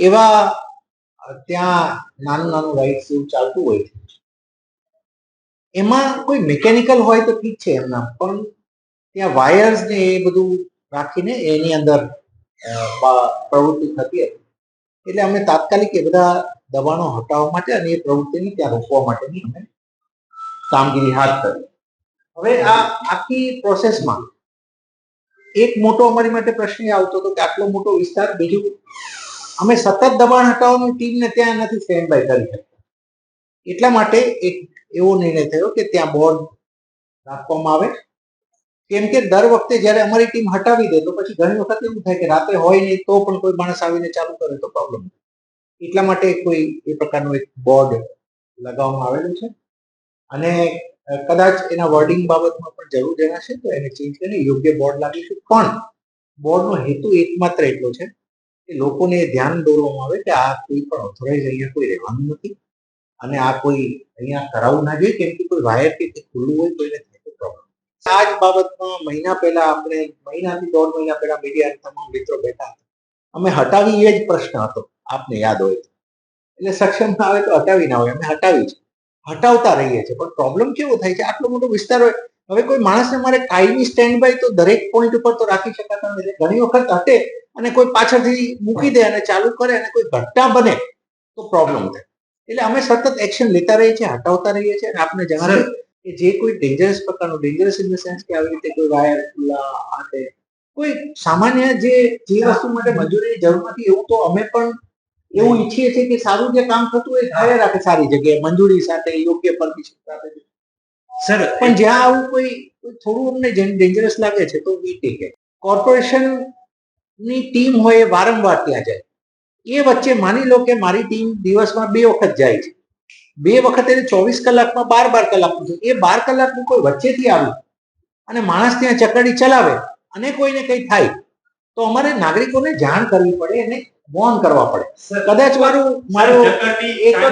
એવા ત્યાં નાનું નાનું રાઇડ્સ એવું ચાલતું હોય છે. એમાં કોઈ મિકેનિકલ હોય તો ઠીક છે એમના, પણ ત્યાં વાયર્સ ને એ બધું રાખીને એની અંદર પ્રવૃત્તિ થતી હતી. એટલે અમે તાત્કાલિક એ બધા દબાણો હટાવવા માટે અને એ પ્રવૃત્તિને ત્યાં રોકવા માટેની અમે કામગીરી હાથ ધરી. હવે આ આખી પ્રોસેસમાં એક મોટો અમારી માટે પ્રશ્ન આવતો હતો કે આટલો મોટો વિસ્તાર, બીજું અમે સતત દબાણ હટાવવાની ટીમને ત્યાં નથી સ્ટેન્ડ બાય કરી શકતા. એટલા માટે એક એવો નિર્ણય થયો કે ત્યાં બોર્ડ રાખવામાં આવે, કેમ કે દર વખતે જ્યારે અમારી ટીમ હટાવી દે તો પછી ઘણી વખત એવું થાય કે રાત્રે હોય નહીં તો પણ કોઈ માણસ આવીને ચાલુ કરે તો પ્રોબ્લેમ. એટલા માટે કોઈ એ પ્રકારનું એક બોર્ડ લગાવવામાં આવેલું છે અને કદાચ એના વર્ડિંગ બાબતમાં પણ જરૂર જણાશે તો એને ચેન્જ કરીને યોગ્ય બોર્ડ લાગીશું. પણ બોર્ડનો હેતુ એકમાત્ર એટલો છે કે લોકોને ધ્યાન દોરવામાં આવે કે આ કોઈ પણ ઓથોરાઇઝ અહીંયા કોઈ રહેવાનું નથી અને આ કોઈ અહીંયા કરાવવું ના જોઈએ, કેમ કે કોઈ વાયર કે ખુલ્લું હોય કોઈને પ્રોબ્લેમ. આ જ બાબતમાં મહિના પહેલા આપણે મહિનાથી 1.5 મહિના પહેલા મીડિયા તમામ મિત્રો બેઠા હતા. અમે હટાવી એ જ પ્રશ્ન હતો, આપને યાદ હોય તો. એટલે સક્ષમ ના આવે તો હટાવી ના હોય, અમે હટાવી છે, હટાવતા રહીએ છીએ. પણ પ્રોબ્લેમ કેવો થાય છે, આટલો મોટો વિસ્તાર હોય, હવે કોઈ માણસને મારે કાયમી સ્ટેન્ડ બાય તો દરેક પોઈન્ટ ઉપર તો રાખી શકાતા નથી. ઘણી વખત હટે અને કોઈ પાછળથી મૂકી દે અને ચાલુ કરે અને કોઈ ઘટના બને તો પ્રોબ્લેમ થાય. એટલે અમે સતત એક્શન લેતા રહીએ છીએ, હટાવતા રહીએ છીએ. અને આપને જણાવ્યું કે જે કોઈ ડેન્જરસ પ્રકારનું, ડેન્જરસ ઇન ધ સેન્સ કે આવી રીતે કોઈ વાયર ખુલ્લા હાથે કોઈ સામાન્ય જે વસ્તુ માટે મંજૂરીની જરૂર નથી, એવું તો અમે પણ એવું ઈચ્છીએ છીએ કે સારું જે કામ થતું હોય થાય રાખે સારી જગ્યાએ મંજૂરી સાથે, યોગ્ય પરમિશન સાથે. સર પણ જ્યાં આવું કોઈ થોડું અમને ડેન્જરસ લાગે છે તો વી ટેક ઇટ. કોર્પોરેશન ની ટીમ હોય વારંવાર ત્યાં જાય. એ વચ્ચે માની લો કે મારી ટીમ દિવસમાં 2 વખત જાય છે, 2 વખત એટલે 24 કલાકમાં 12 કલાકનું છે. એ 12 કલાકનું કોઈ વચ્ચેથી આવ્યું અને માણસ ત્યાં ચકડી ચલાવે અને કોઈને કંઈ થાય તો અમારે નાગરિકોને જાણ કરવી પડે અને વોર્ન કરવા પડે. કદાચ મારું એક જ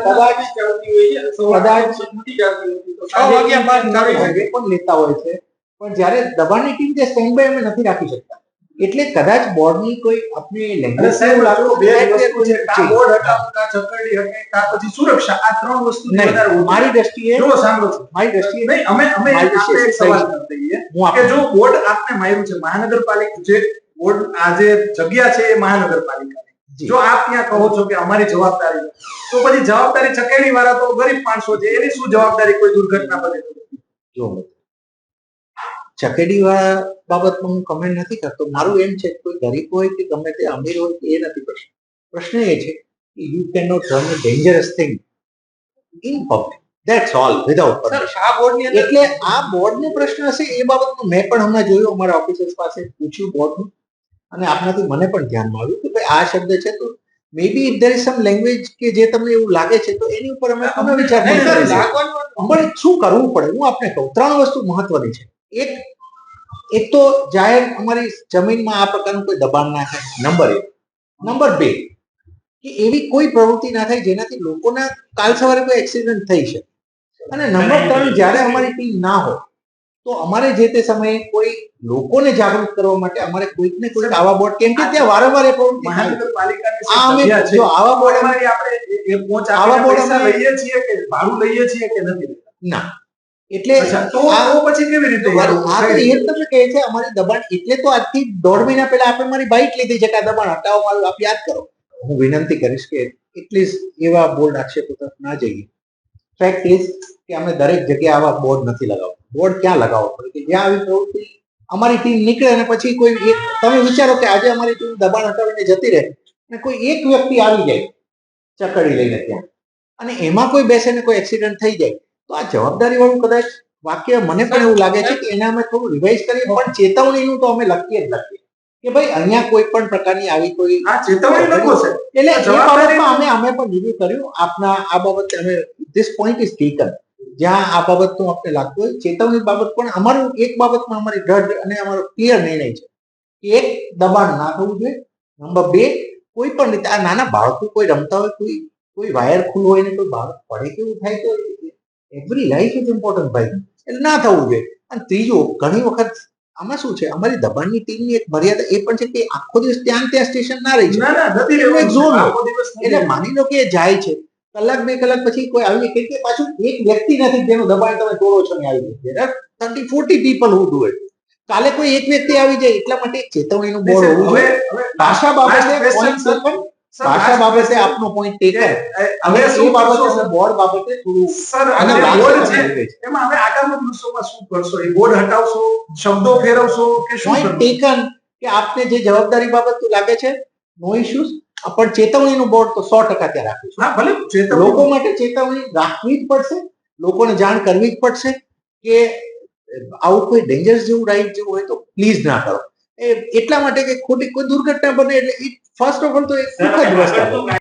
કદાચ 6 વાગ્યા બાદ પણ લેતા હોય છે, પણ જ્યારે દબાણની ટીમ જે સ્ટેન્ડ બાય અમે નથી રાખી શકતા. એટલે કદાચ બોર્ડની કોઈ આપણે લેંગ્વેજ લાગતો બે વસ્તુ છે, કા બોર્ડ હટાવવું, કા ચકડી હટે, કા પછી સુરક્ષા. આ 3 વસ્તુ મારી દ્રષ્ટિએ જો સાંભળો છો, મારી દ્રષ્ટિએ નહીં, અમે આપણે એક સવાલ કરતા છીએ કે જો બોર્ડ આપને માર્યું છે મહાનગરપાલિકા, જે બોર્ડ આ જે જગ્યા છે એ મહાનગરપાલિકાની, જો આપ ત્યાં કહો છો કે અમારી જવાબદારી, તો પછી જવાબદારી ચકેડી વાળા તો ગરીબ માણસો છે, એની શું જવાબદારી કોઈ દુર્ઘટના બને તો? જો ચકેડી વાળા બાબતમાં હું કમેન્ટ નથી કરતો. મારું એમ છે કે કોઈ ગરીબ હોય કે ગમે તે અમીર હોય એ નથી પ્રશ્ન. પ્રશ્ન એ છે કે you can not run a dangerous thing in public. That's all, without permission. આ બોર્ડની અંદર એટલે આ બોર્ડનો પ્રશ્ન હશે એ બાબતનું મેં પણ હમણાં જોયું, અમારા ઓફિસર્સ પાસે પૂછ્યું બોર્ડનું, અને આપનાથી મને પણ ધ્યાનમાં આવ્યું કે ભાઈ આ શબ્દ છે તો maybe if there is some language કે જે તમને એવું લાગે છે તો એની ઉપર અમે વિચાર કરીશું. અમારે શું કરવું પડે હું આપને કહું. 3 વસ્તુ મહત્વની છે. એક તો જાહેર અમારી જમીનમાં આ પ્રકારનું કોઈ દબાણ ના થાય, નંબર 1. નંબર 2 કે એવી કોઈ પ્રવૃત્તિ ના થાય જેનાથી લોકોના કાલ સવારે કોઈ એક્સિડન્ટ થઈ શકે. અને નંબર 3, જ્યારે અમારી ટીમ ના હોય તો અમારે જે તે સમયે કોઈ લોકોને જાગૃત કરવા માટે અમારે કોઈક ને કોઈક આવા બોર્ડ, કેમ કે ત્યાં વારંવાર એ પ્રવૃત્તિ મહાનગરપાલિકાની જો આવા બોર્ડ આપણે આવા બોર્ડ અમે લઈએ છીએ કે ભાડું લઈએ છીએ કે નથી ના. એટલે તો પછી કેવી રીતે આ તો એ તમને કહે છે અમારી દબાણ. એટલે તો આજથી 1.5 મહિના પહેલા આપણે મારી બાઇક લીધી છે કે આ દબાણ હટાવવાનું આપ યાદ કરો. હું વિનંતી કરીશ કે એટલીસ્ટ એવા બોર્ડ આક્ષેપો તરફ ના જઈએ. ફેક્ટ ઇઝ કે અમે દરેક જગ્યાએ આવા બોર્ડ નથી લગાવતા. બોર્ડ ક્યાં લગાવવા પડે કે જ્યાં આવી પ્રવૃત્તિ અમારી ટીમ નીકળે અને પછી કોઈ એક, તમે વિચારો કે આજે અમારી ટીમ દબાણ હટાવીને જતી રહે અને કોઈ એક વ્યક્તિ આવી જાય ચકડી લઈને ત્યાં, અને એમાં કોઈ બેસે ને કોઈ એક્સિડન્ટ થઈ જાય તો આ જવાબદારી વાળું કદાચ વાક્ય મને પણ એવું લાગે છે કે એને અમે થોડું રિવાઇઝ કરીએ. પણ ચેતવણીનું તો અમે લખીએ જ લખીએ કે ભાઈ અહીંયા કોઈ પણ પ્રકારની આવી કોઈ ચેતવણી લખો છે. એટલે એ બાબતમાં અમે પણ રિવ્યુ કર્યું. આપના આ બાબતે અમે ધીસ પોઈન્ટ ઇઝ ટેકન. જ્યાં આ બાબતનું આપણે લાગતું હોય ચેતવણી બાબત, પણ અમારું એક બાબતમાં અમારી દ્રઢ અને અમારો ક્લિયર નિર્ણય છે કે એક, દબાણ ના થવું જોઈએ. નંબર 2, કોઈ પણ રીતે આ નાના બાળકો કોઈ રમતા હોય, કોઈ વાયર ખુલ્લું હોય ને કોઈ બાળક પડે કેવું થાય તો એવરી લાઈફ ઇઝ ઇમ્પોર્ટન્ટ ભાઈ, એટલે ના થવું જોઈએ. અને ત્રીજું, ઘણી વખત આમાં શું છે, અમારી દબાણની ટીમની એક મર્યાદા એ પણ છે કે આખો દિવસ ત્યાં સ્ટેશન ના રહી ના ના નથી એનો એક ઝોન હોય. આખો દિવસ નથી એટલે માની લો કે એ જાય છે, કલાક 2 કલાક પછી કોઈ આવી કે પાછું એક વ્યક્તિ નથી જેનું દબાણ તમે તોડો છો ને આવી જાય. 30-40 people who do it. કાલે કોઈ એક વ્યક્તિ આવી જાય એટલા માટે એક ચેતવણીનું બોર્ડ હોવું જોઈએ. ભાષા બાબતે point taken. ભાષા બાબતે આપનો પોઈન્ટ ટેકન. હવે શું બાબતે કરશો બોર્ડ બાબતે થોડું સર અને અને વાત બોર્ડ કરવી છે જોઈએ. એમાં હવે આગામી દિવસોમાં શું કરશો? એ બોર્ડ હટાવશો, શબ્દો ફેરવશો કે શું પોઈન્ટ કરશો? ટેકન કે આપને જે જવાબદારી બાબત લાગે છે નો ઇશ્યુઝ, પણ ચેતવણીનું બોર્ડ તો 100% ત્યાં રાખીશું. હા ભલે લોકો માટે ચેતવણી રાખવી જ પડશે, લોકોને જાણ કરવી જ પડશે કે આવું કોઈ ડેન્જરસ જેવું રાઈડ જેવું હોય તો પ્લીઝ ના કરો. એટલા માટે કે ખોટી કોઈ દુર્ઘટના બને એટલે ફર્સ્ટ ઓફ ઓલ તો એક સુખદ વસ્તુ